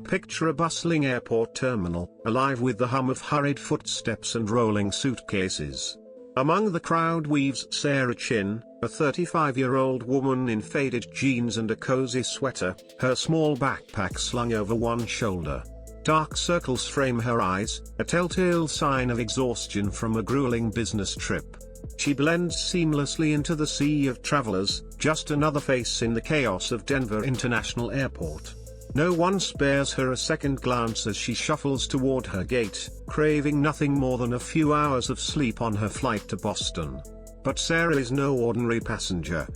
Picture a bustling airport terminal, alive with the hum of hurried footsteps and rolling suitcases. Among the crowd weaves Sarah Chin, a 35-year-old woman in faded jeans and a cozy sweater, her small backpack slung over one shoulder. Dark circles frame her eyes, a telltale sign of exhaustion from a grueling business trip. She blends seamlessly into the sea of travelers, just another face in the chaos of Denver International Airport. No one spares her a second glance as she shuffles toward her gate, craving nothing more than a few hours of sleep on her flight to Boston. But Sarah is no ordinary passenger.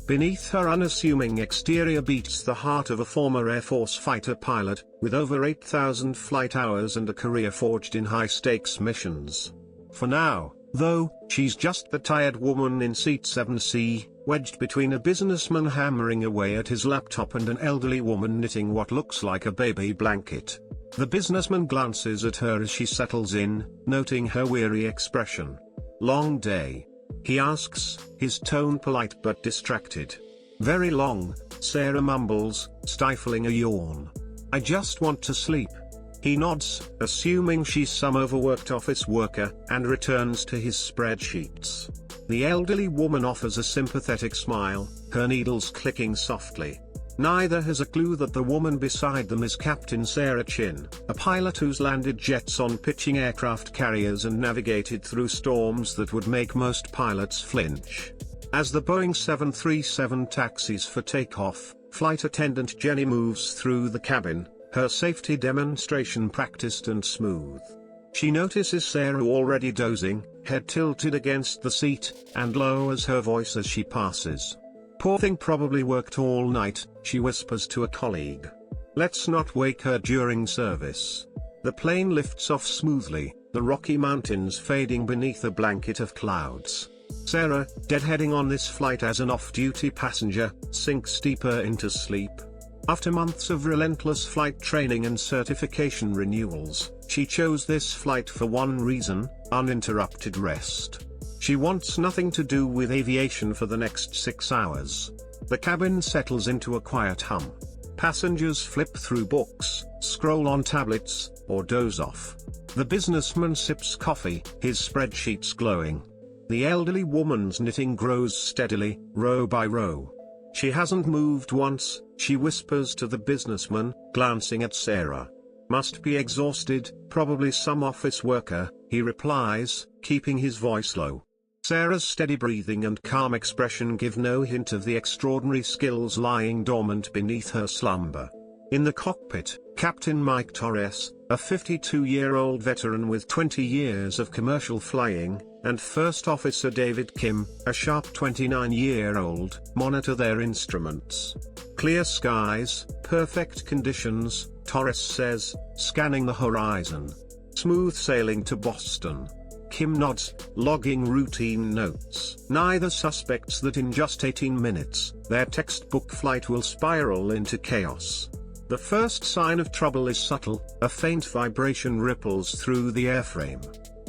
Beneath her unassuming exterior beats the heart of a former Air Force fighter pilot, with over 8,000 flight hours and a career forged in high-stakes missions. For now, though, she's just the tired woman in seat 7C, wedged between a businessman hammering away at his laptop and an elderly woman knitting what looks like a baby blanket. The businessman glances at her as she settles in, noting her weary expression. "Long day?" he asks, his tone polite but distracted. "Very long," Sarah mumbles, stifling a yawn. "I just want to sleep." He nods, assuming she's some overworked office worker, and returns to his spreadsheets. The elderly woman offers a sympathetic smile, her needles clicking softly. Neither has a clue that the woman beside them is Captain Sarah Chin, a pilot who's landed jets on pitching aircraft carriers and navigated through storms that would make most pilots flinch. As the Boeing 737 taxis for takeoff, flight attendant Jenny moves through the cabin, her safety demonstration practiced and smooth. She notices Sarah already dozing, head tilted against the seat, and lowers her voice as she passes. "Poor thing probably worked all night," she whispers to a colleague. "Let's not wake her during service." The plane lifts off smoothly, the Rocky Mountains fading beneath a blanket of clouds. Sarah, deadheading on this flight as an off-duty passenger, sinks deeper into sleep. After months of relentless flight training and certification renewals, she chose this flight for one reason: uninterrupted rest. She wants nothing to do with aviation for the next 6 hours. The cabin settles into a quiet hum. Passengers flip through books, scroll on tablets, or doze off. The businessman sips coffee, his spreadsheets glowing. The elderly woman's knitting grows steadily, row by row. She hasn't moved once, she whispers to the businessman, glancing at Sarah. "Must be exhausted, probably some office worker," he replies, keeping his voice low. Sarah's steady breathing and calm expression give no hint of the extraordinary skills lying dormant beneath her slumber. In the cockpit, Captain Mike Torres, a 52-year-old veteran with 20 years of commercial flying, and First Officer David Kim, a sharp 29-year-old, monitor their instruments. "Clear skies, perfect conditions," Torres says, scanning the horizon. "Smooth sailing to Boston." Kim nods, logging routine notes. Neither suspects that in just 18 minutes, their textbook flight will spiral into chaos. The first sign of trouble is subtle, a faint vibration ripples through the airframe.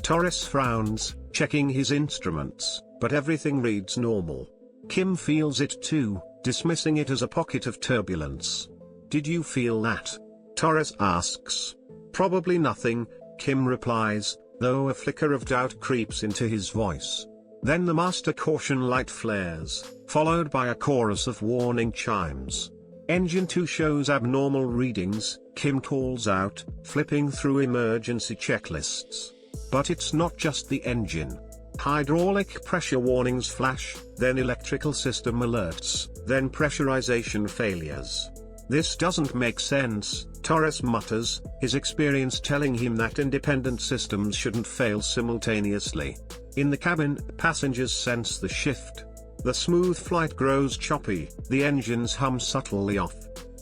Torres frowns, checking his instruments, but everything reads normal. Kim feels it too, dismissing it as a pocket of turbulence. "Did you feel that?" Torres asks. "Probably nothing," Kim replies, though a flicker of doubt creeps into his voice. Then the master caution light flares, followed by a chorus of warning chimes. "Engine 2 shows abnormal readings," Kim calls out, flipping through emergency checklists. But it's not just the engine. Hydraulic pressure warnings flash, then electrical system alerts, then pressurization failures. "This doesn't make sense," Torres mutters, his experience telling him that independent systems shouldn't fail simultaneously. In the cabin, passengers sense the shift. The smooth flight grows choppy, the engines hum subtly off.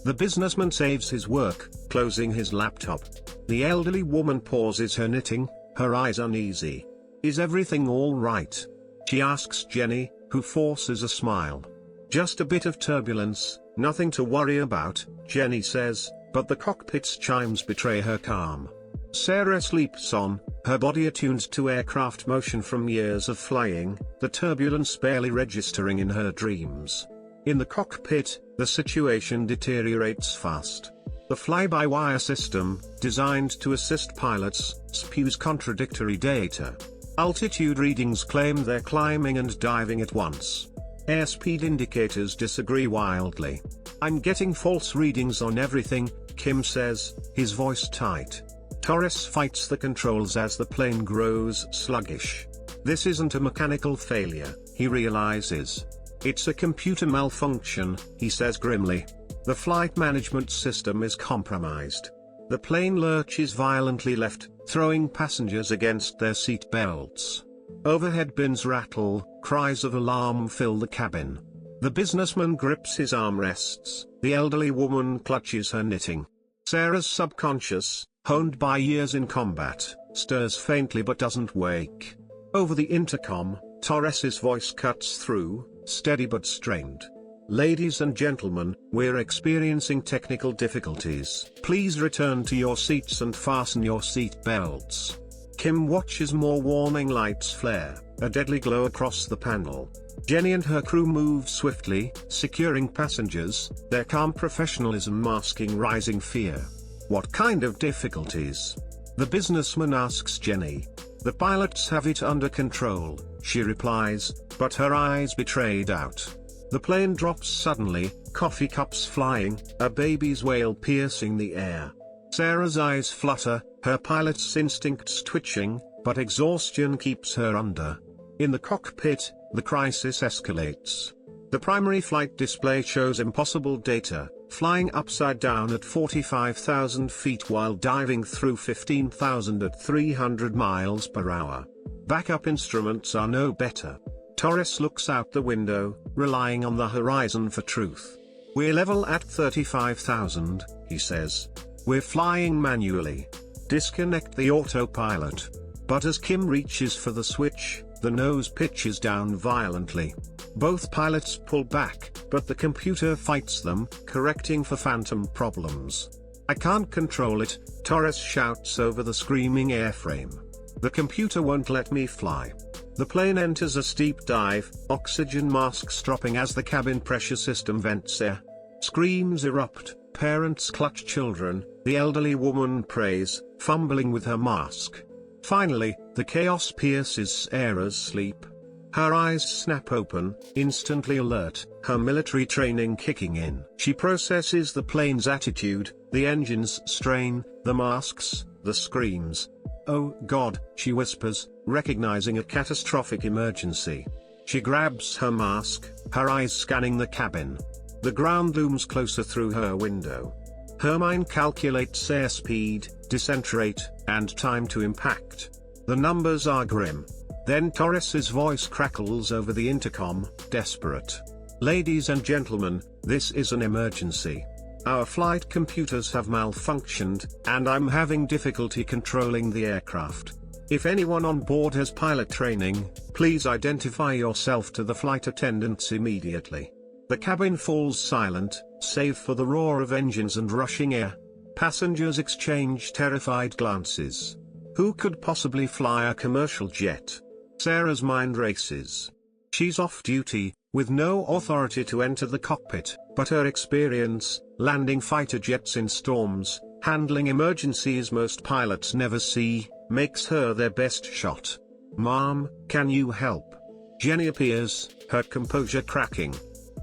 The businessman saves his work, closing his laptop. The elderly woman pauses her knitting, her eyes uneasy. "Is everything all right?" she asks Jenny, who forces a smile. "Just a bit of turbulence, nothing to worry about," Jenny says, but the cockpit's chimes betray her calm. Sarah sleeps on, her body attuned to aircraft motion from years of flying, the turbulence barely registering in her dreams. In the cockpit, the situation deteriorates fast. The fly-by-wire system, designed to assist pilots, spews contradictory data. Altitude readings claim they're climbing and diving at once. Airspeed indicators disagree wildly. "I'm getting false readings on everything," Kim says, his voice tight. Torres fights the controls as the plane grows sluggish. This isn't a mechanical failure, he realizes. It's a computer malfunction, he says grimly. The flight management system is compromised. The plane lurches violently left, throwing passengers against their seat belts. Overhead bins rattle, cries of alarm fill the cabin. The businessman grips his armrests, the elderly woman clutches her knitting. Sarah's subconscious, honed by years in combat, stirs faintly but doesn't wake. Over the intercom, Torres's voice cuts through, steady but strained. "Ladies and gentlemen, we're experiencing technical difficulties. Please return to your seats and fasten your seat belts." Kim watches more warning lights flare, a deadly glow across the panel. Jenny and her crew move swiftly, securing passengers, their calm professionalism masking rising fear. "What kind of difficulties?" the businessman asks Jenny. "The pilots have it under control," she replies, but her eyes betray doubt. The plane drops suddenly, coffee cups flying, a baby's wail piercing the air. Sarah's eyes flutter, her pilot's instincts twitching, but exhaustion keeps her under. In the cockpit, the crisis escalates. The primary flight display shows impossible data, flying upside down at 45,000 feet while diving through 15,000 at 300 miles per hour. Backup instruments are no better. Torres looks out the window, relying on the horizon for truth. "We're level at 35,000, he says. "We're flying manually. Disconnect the autopilot." But as Kim reaches for the switch, the nose pitches down violently. Both pilots pull back, but the computer fights them, correcting for phantom problems. "I can't control it," Torres shouts over the screaming airframe. "The computer won't let me fly." The plane enters a steep dive, oxygen masks dropping as the cabin pressure system vents air. Screams erupt, parents clutch children, the elderly woman prays, fumbling with her mask. Finally, the chaos pierces Sarah's sleep. Her eyes snap open, instantly alert, her military training kicking in. She processes the plane's attitude, the engine's strain, the masks, the screams. "Oh God," she whispers, recognizing a catastrophic emergency. She grabs her mask, her eyes scanning the cabin. The ground looms closer through her window. Her mind calculates airspeed, descent rate, and time to impact. The numbers are grim. Then Torres's voice crackles over the intercom, desperate. "Ladies and gentlemen, this is an emergency. Our flight computers have malfunctioned, and I'm having difficulty controlling the aircraft. If anyone on board has pilot training, please identify yourself to the flight attendants immediately." The cabin falls silent, save for the roar of engines and rushing air. Passengers exchange terrified glances. Who could possibly fly a commercial jet? Sarah's mind races. She's off duty, with no authority to enter the cockpit, but her experience, landing fighter jets in storms, handling emergencies most pilots never see, makes her their best shot. "Mom, can you help?" Jenny appears, her composure cracking.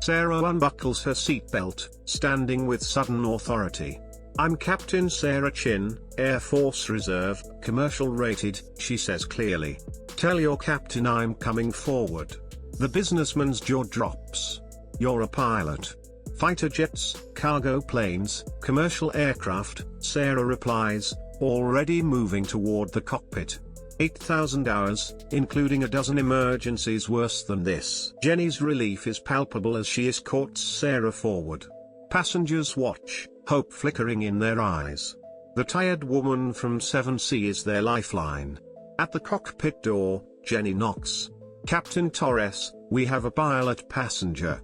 Sarah unbuckles her seatbelt, standing with sudden authority. "I'm Captain Sarah Chin, Air Force Reserve, commercial rated," she says clearly. "Tell your captain I'm coming forward." The businessman's jaw drops. "You're a pilot. Fighter jets, cargo planes, commercial aircraft," Sarah replies, already moving toward the cockpit. 8,000 hours, including a dozen emergencies worse than this. Jenny's relief is palpable as she escorts Sarah forward. Passengers watch, hope flickering in their eyes. The tired woman from 7C is their lifeline. At the cockpit door, Jenny knocks. "Captain Torres, we have a pilot passenger."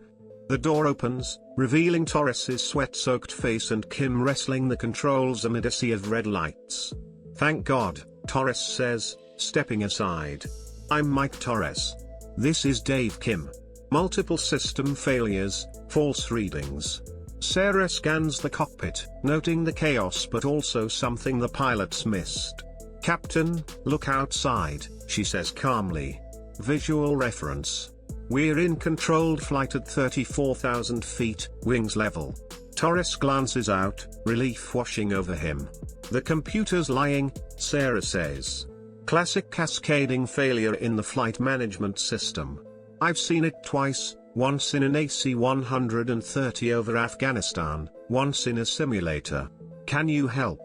The door opens, revealing Torres's sweat-soaked face and Kim wrestling the controls amid a sea of red lights. "Thank God," Torres says, stepping aside. "I'm Mike Torres. This is Dave Kim. Multiple system failures, false readings. Sarah scans the cockpit, noting the chaos but also something the pilots missed. "Captain, look outside," she says calmly. Visual reference. We're in controlled flight at 34,000 feet, wings level. Torres glances out, relief washing over him. "The computer's lying," Sarah says. "Classic cascading failure in the flight management system. I've seen it twice, once in an AC-130 over Afghanistan, once in a simulator. Can you help?"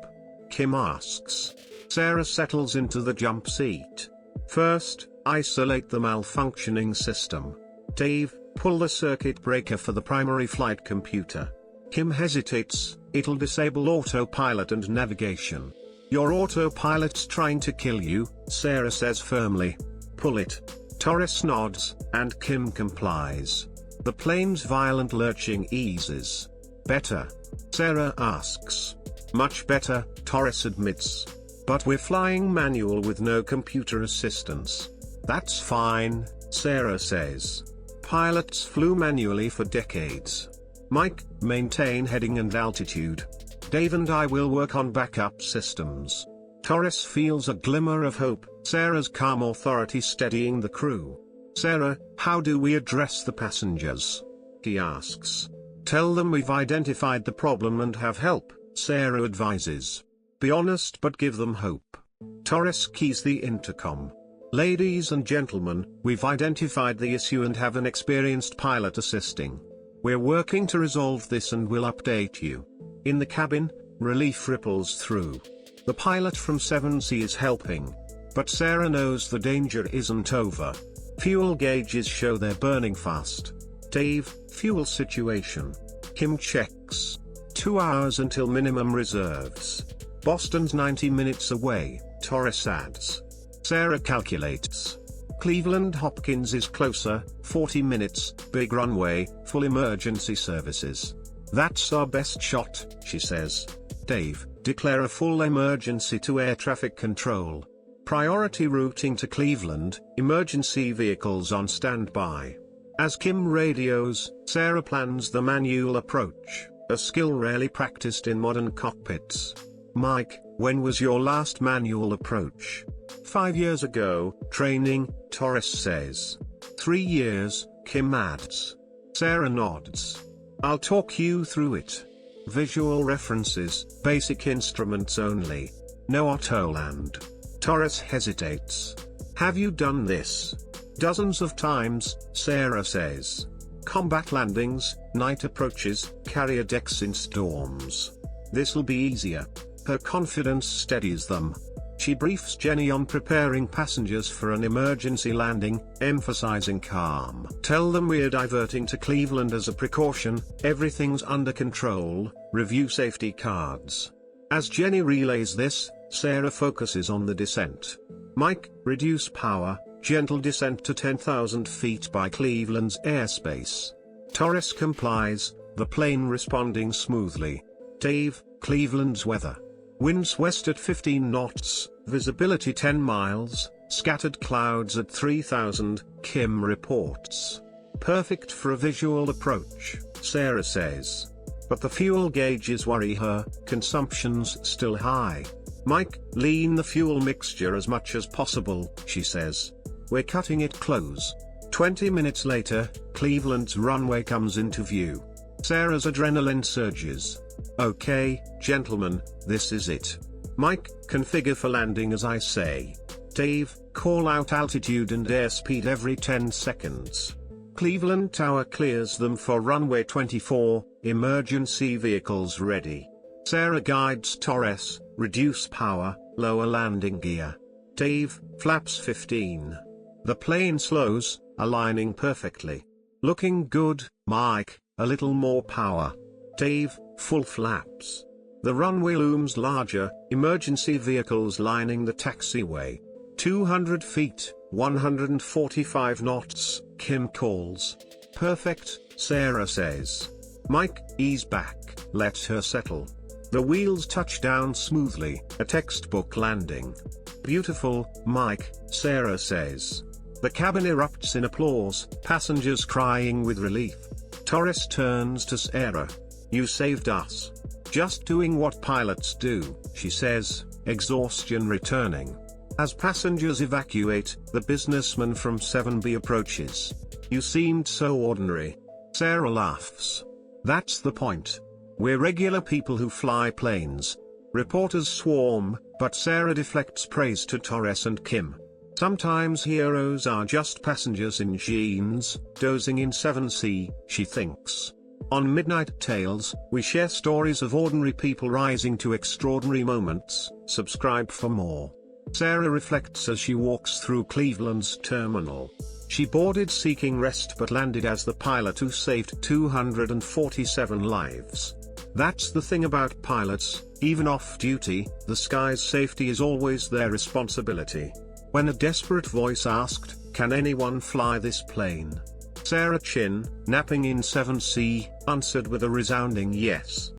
Kim asks. Sarah settles into the jump seat. "First, isolate the malfunctioning system. Dave, pull the circuit breaker for the primary flight computer." Kim hesitates. "It'll disable autopilot and navigation." "Your autopilot's trying to kill you," Sarah says firmly. "Pull it." Torres nods, and Kim complies. The plane's violent lurching eases. "Better?" Sarah asks. "Much better," Torres admits. "But we're flying manual with no computer assistance." "That's fine," Sarah says. "Pilots flew manually for decades. Mike, maintain heading and altitude. Dave and I will work on backup systems." Torres feels a glimmer of hope, Sarah's calm authority steadying the crew. "Sarah, how do we address the passengers?" he asks. "Tell them we've identified the problem and have help," Sarah advises. "Be honest but give them hope." Torres keys the intercom. "Ladies and gentlemen, we've identified the issue and have an experienced pilot assisting. We're working to resolve this and will update you." In the cabin, relief ripples through. The pilot from 7C is helping. But Sarah knows the danger isn't over. Fuel gauges show they're burning fast. "Dave, fuel situation." Kim checks. 2 hours until minimum reserves. "Boston's 90 minutes away," Torres adds. Sarah calculates. "Cleveland Hopkins is closer, 40 minutes, big runway, full emergency services." "That's our best shot," she says. "Dave, declare a full emergency to air traffic control. Priority routing to Cleveland, emergency vehicles on standby." As Kim radios, Sarah plans the manual approach, a skill rarely practiced in modern cockpits. "Mike, when was your last manual approach?" 5 years ago, training," Torres says. 3 years, Kim adds. Sarah nods. "I'll talk you through it. Visual references, basic instruments only. No autoland." Torres hesitates. "Have you done this?" "Dozens of times," Sarah says. "Combat landings, night approaches, carrier decks in storms. This'll be easier." Her confidence steadies them. She briefs Jenny on preparing passengers for an emergency landing, emphasizing calm. "Tell them we're diverting to Cleveland as a precaution, everything's under control, review safety cards." As Jenny relays this, Sarah focuses on the descent. "Mike, reduce power, gentle descent to 10,000 feet by Cleveland's airspace." Torres complies, the plane responding smoothly. "Dave, Cleveland's weather." "Winds west at 15 knots, visibility 10 miles, scattered clouds at 3,000, Kim reports. "Perfect for a visual approach," Sarah says. But the fuel gauges worry her, consumption's still high. "Mike, lean the fuel mixture as much as possible," she says. "We're cutting it close." 20 minutes later, Cleveland's runway comes into view. Sarah's adrenaline surges. "Okay, gentlemen, this is it. Mike, configure for landing as I say. Dave, call out altitude and airspeed every 10 seconds. Cleveland Tower clears them for runway 24, emergency vehicles ready." Sarah guides Torres, reduce power, lower landing gear. "Dave, flaps 15. The plane slows, aligning perfectly. "Looking good, Mike, a little more power. Dave, full flaps." The runway looms larger, emergency vehicles lining the taxiway. 200 feet, 145 knots, Kim calls. "Perfect," Sarah says. "Mike, ease back, let her settle." The wheels touch down smoothly, a textbook landing. "Beautiful, Mike," Sarah says. The cabin erupts in applause, passengers crying with relief. Torres turns to Sarah. You saved us. Just doing what pilots do, she says, exhaustion returning. As passengers evacuate, the businessman from 7B approaches. You seemed so ordinary. Sarah laughs. That's the point. We're regular people who fly planes. Reporters swarm, but Sarah deflects praise to Torres and Kim. Sometimes heroes are just passengers in jeans, dozing in 7C, she thinks. On Midnight Tales, we share stories of ordinary people rising to extraordinary moments. Subscribe for more. Sarah reflects as she walks through Cleveland's terminal. She boarded seeking rest but landed as the pilot who saved 247 lives. That's the thing about pilots, even off-duty, the sky's safety is always their responsibility. When a desperate voice asked, "Can anyone fly this plane?" Sarah Chin, napping in 7C, answered with a resounding yes.